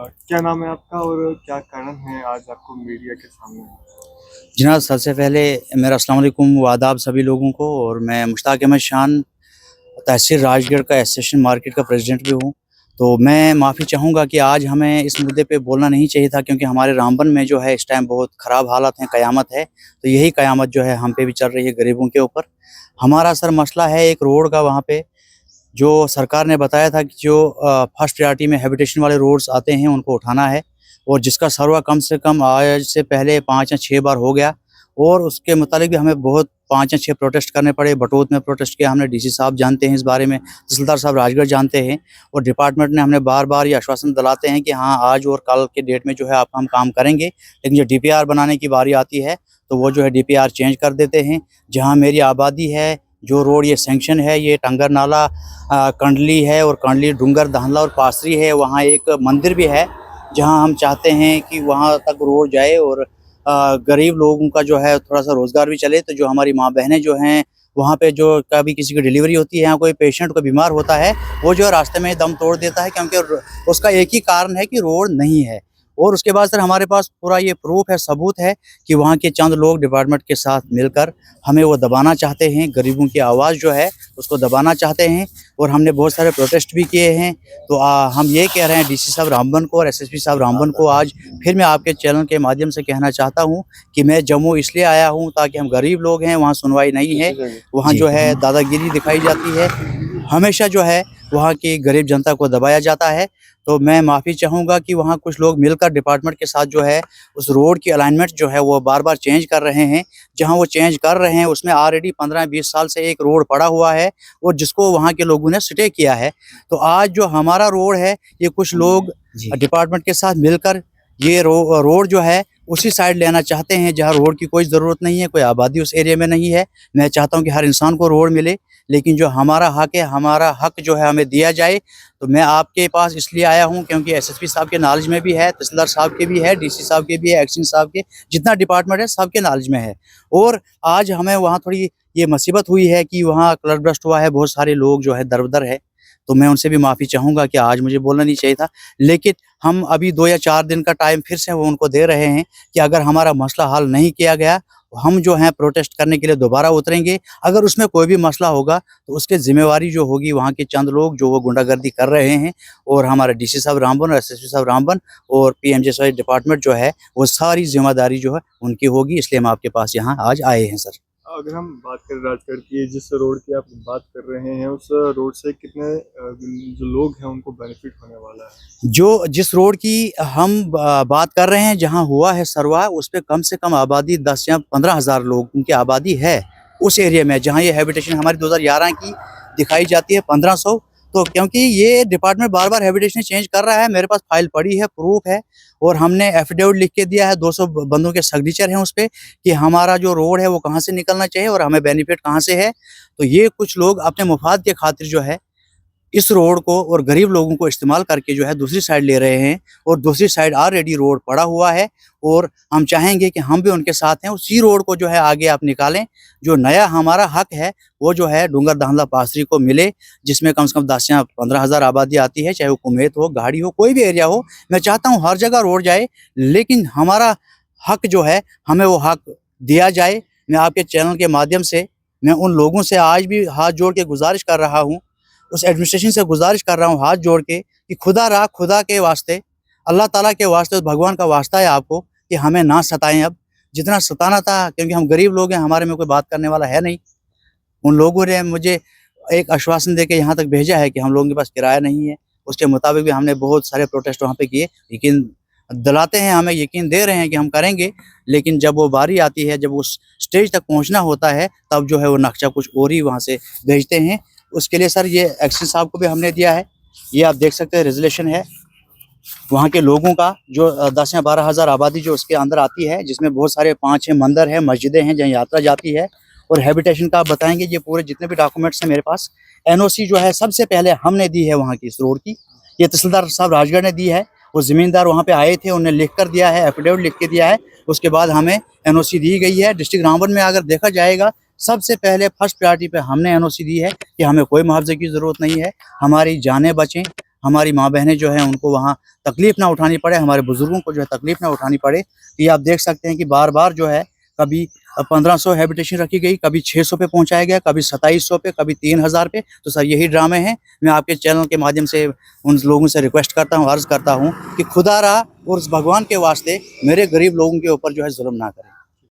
क्या नाम है आपका और क्या कारण है आज आपको मीडिया के सामने आना? जनाब, सबसे पहले मेरा अस्सलाम वालेकुम व आदाब सभी लोगों को। और मैं मुश्ताक अहमद शान, तहसील राजगढ़ का एसोसिएशन मार्केट का प्रेसिडेंट भी हूँ। तो मैं माफ़ी चाहूँगा कि आज हमें इस मुद्दे पे बोलना नहीं चाहिए था, क्योंकि हमारे रामबन में जो है इस टाइम बहुत ख़राब हालत हैं, क़यामत है। तो यही क़यामत जो है हम पे भी चल रही है, गरीबों के ऊपर। हमारा सर मसला है एक रोड का। वहाँ पे जो सरकार ने बताया था कि जो फर्स्ट प्रायोरिटी में हैबिटेशन वाले रोड्स आते हैं उनको उठाना है, और जिसका सर्वे कम से कम आज से पहले 5 या 6 बार हो गया। और उसके मुतालिक भी हमें बहुत 5 या 6 प्रोटेस्ट करने पड़े। बटोत में प्रोटेस्ट किया हमने, डीसी साहब जानते हैं इस बारे में, तहसीलदार साहब राजगढ़ जानते हैं। और डिपार्टमेंट ने हमें बार-बार ये आश्वासन दिलाते हैं कि हाँ, आज और कल के डेट में जो है आप हम काम करेंगे। लेकिन जब डीपीआर बनाने की बारी आती है तो वो जो है डीपीआर चेंज कर देते हैं। जहाँ मेरी आबादी है, जो रोड ये सैंक्शन है, ये टंगर नाला कंडली है, और कंडली डूंगर दाहला और पासरी है। वहाँ एक मंदिर भी है जहाँ हम चाहते हैं कि वहाँ तक रोड जाए, और गरीब लोगों का जो है थोड़ा सा रोज़गार भी चले। तो जो हमारी माँ बहनें जो हैं वहाँ पे, जो कभी किसी की डिलीवरी होती है या कोई पेशेंट को बीमार होता है, वो जो है रास्ते में दम तोड़ देता है, क्योंकि उसका एक ही कारण है कि रोड नहीं है। और उसके बाद सर हमारे पास पूरा ये प्रूफ है, सबूत है कि वहाँ के चंद लोग डिपार्टमेंट के साथ मिलकर हमें वो दबाना चाहते हैं, गरीबों की आवाज़ जो है उसको दबाना चाहते हैं। और हमने बहुत सारे प्रोटेस्ट भी किए हैं। तो हम ये कह रहे हैं डीसी साहब रामबन को और एसएसपी साहब रामबन को, आज फिर मैं आपके चैनल के माध्यम से कहना चाहता हूँ कि मैं जम्मू इसलिए आया हूँ ताकि हम गरीब लोग हैं, वहाँ सुनवाई नहीं है, वहाँ जो है दादागिरी दिखाई जाती है, हमेशा जो है वहाँ की गरीब जनता को दबाया जाता है। तो मैं माफ़ी चाहूँगा कि वहाँ कुछ लोग मिलकर डिपार्टमेंट के साथ जो है उस रोड की अलाइनमेंट जो है वो बार-बार चेंज कर रहे हैं। जहाँ वो चेंज कर रहे हैं उसमें ऑलरेडी 15-20 साल से एक रोड पड़ा हुआ है, और जिसको वहाँ के लोगों ने स्टे किया है। तो आज जो हमारा रोड है, ये कुछ लोग डिपार्टमेंट के साथ मिलकर ये रोड जो है उसी साइड लेना चाहते हैं जहाँ रोड की कोई ज़रूरत नहीं है, कोई आबादी उस एरिया में नहीं है। मैं चाहता हूँ कि हर इंसान को रोड मिले, लेकिन जो हमारा हक है, हमारा हक जो है हमें दिया जाए। तो मैं आपके पास इसलिए आया हूँ क्योंकि एसएसपी साहब के नॉलेज में भी है, तहसीलदार साहब के भी है, डीसी साहब के भी है, एक्शन साहब के, जितना डिपार्टमेंट है सबके नॉलेज में है। और आज हमें वहाँ थोड़ी ये मुसीबत हुई है कि वहाँ क्लड ब्रस्ट हुआ है, बहुत सारे लोग जो है दर-बदर है। तो मैं उनसे भी माफ़ी चाहूँगा कि आज मुझे बोलना नहीं चाहिए था। लेकिन हम अभी 2 या 4 दिन का टाइम फिर से वो उनको दे रहे हैं कि अगर हमारा मसला हल नहीं किया गया, हम जो हैं प्रोटेस्ट करने के लिए दोबारा उतरेंगे। अगर उसमें कोई भी मसला होगा तो उसकी ज़िम्मेवारी जो होगी वहाँ के चंद लोग जो वो गुंडागर्दी कर रहे हैं, और हमारे डीसी साहब रामबन और एसएसपी साहब रामबन और पीएमजेएसवाई डिपार्टमेंट जो है, वो सारी ज़िम्मेदारी जो है उनकी होगी। इसलिए हम आपके पास यहाँ आज आए हैं सर। अगर हम बात करें राजगढ़ की, जिस रोड की आप बात कर रहे हैं, उस रोड से कितने जो लोग हैं उनको बेनिफिट होने वाला है? जो जिस रोड की हम बात कर रहे हैं, जहाँ हुआ है सर्वा, उस पे कम से कम आबादी 10 या 15,000 लोगों की आबादी है उस एरिया में। जहाँ ये हैबिटेशन हमारी 2011 की दिखाई जाती है 1500। तो क्योंकि ये डिपार्टमेंट बार-बार हैबिटेशन चेंज कर रहा है, मेरे पास फाइल पड़ी है, प्रूफ है, और हमने एफिडेविट लिख के दिया है, 200 बंदों के सिग्नेचर हैं उस पे, कि हमारा जो रोड है वो कहाँ से निकलना चाहिए और हमें बेनिफिट कहाँ से है। तो ये कुछ लोग अपने मुफाद के खातिर जो है इस रोड को और गरीब लोगों को इस्तेमाल करके जो है दूसरी साइड ले रहे हैं, और दूसरी साइड ऑलरेडी रोड पड़ा हुआ है। और हम चाहेंगे कि हम भी उनके साथ हैं, उसी रोड को जो है आगे आप निकालें। जो नया हमारा हक है वो जो है डूंगर दाहला पासरी को मिले, जिसमें कम से कम 10 या 15,000 आबादी आती है, चाहे वो कुमेत हो, गाड़ी हो, कोई भी एरिया हो। मैं चाहता हूँ हर जगह रोड जाए, लेकिन हमारा हक जो है हमें वो हक दिया जाए। मैं आपके चैनल के माध्यम से मैं उन लोगों से आज भी हाथ जोड़ के गुजारिश कर रहा हूँ, उस एडमिनिस्ट्रेशन से गुजारिश कर रहा हूँ हाथ जोड़ के, कि खुदा के वास्ते, अल्लाह ताला के वास्ते, उस भगवान का वास्ता है आपको कि हमें ना सताएं अब, जितना सताना था, क्योंकि हम गरीब लोग हैं, हमारे में कोई बात करने वाला है नहीं। उन लोगों ने मुझे एक आश्वासन देके यहाँ तक भेजा है कि हम लोगों के पास किराया नहीं है। उसके मुताबिक भी हमने बहुत सारे प्रोटेस्ट वहाँ पे किए, यकीन दिलाते हैं, हमें यकीन दे रहे हैं कि हम करेंगे। लेकिन जब वो बारी आती है, जब उस स्टेज तक पहुँचना होता है, तब जो है वो नक्शा कुछ और ही वहाँ से भेजते हैं। उसके लिए सर ये एक्शन साहब को भी हमने दिया है, ये आप देख सकते हैं रेजोल्यूशन है वहाँ के लोगों का, जो 10 या 12,000 आबादी जो उसके अंदर आती है, जिसमें बहुत सारे 5-6 मंदिर हैं, मस्जिदें हैं जहाँ यात्रा जाती है। और हैबिटेशन का आप बताएंगे, ये पूरे जितने भी डॉक्यूमेंट्स हैं मेरे पास, एनओसी जो है सबसे पहले हमने दी है वहाँ की, इस रोड की, ये तहसीलदार साहब राजगढ़ ने दी है। वो ज़मींदार वहाँ पे आए थे, उन्होंने लिख कर दिया है, एफिडेविट लिख के दिया है। उसके बाद हमें एनओसी दी गई है। डिस्ट्रिक्ट रामबन में अगर देखा जाएगा, सबसे पहले फर्स्ट प्रायोरिटी पे हमने एनओसी दी है कि हमें कोई मुआवजे की ज़रूरत नहीं है, हमारी जानें बचें, हमारी माँ बहनें जो है उनको वहाँ तकलीफ ना उठानी पड़े, हमारे बुजुर्गों को जो है तकलीफ ना उठानी पड़े। ये आप देख सकते हैं कि बार बार जो है कभी 1500 हैबिटेशन रखी गई, कभी 600 पे पहुंचाया गया, कभी 2700 पे, कभी 3000 पे। तो सर यही ड्रामे हैं। मैं आपके चैनल के माध्यम से उन लोगों से रिक्वेस्ट करता हूँ, अर्ज करता हूँ कि खुदा रहा और उस भगवान के वास्ते मेरे गरीब लोगों के ऊपर जो है जुल्म ना करें।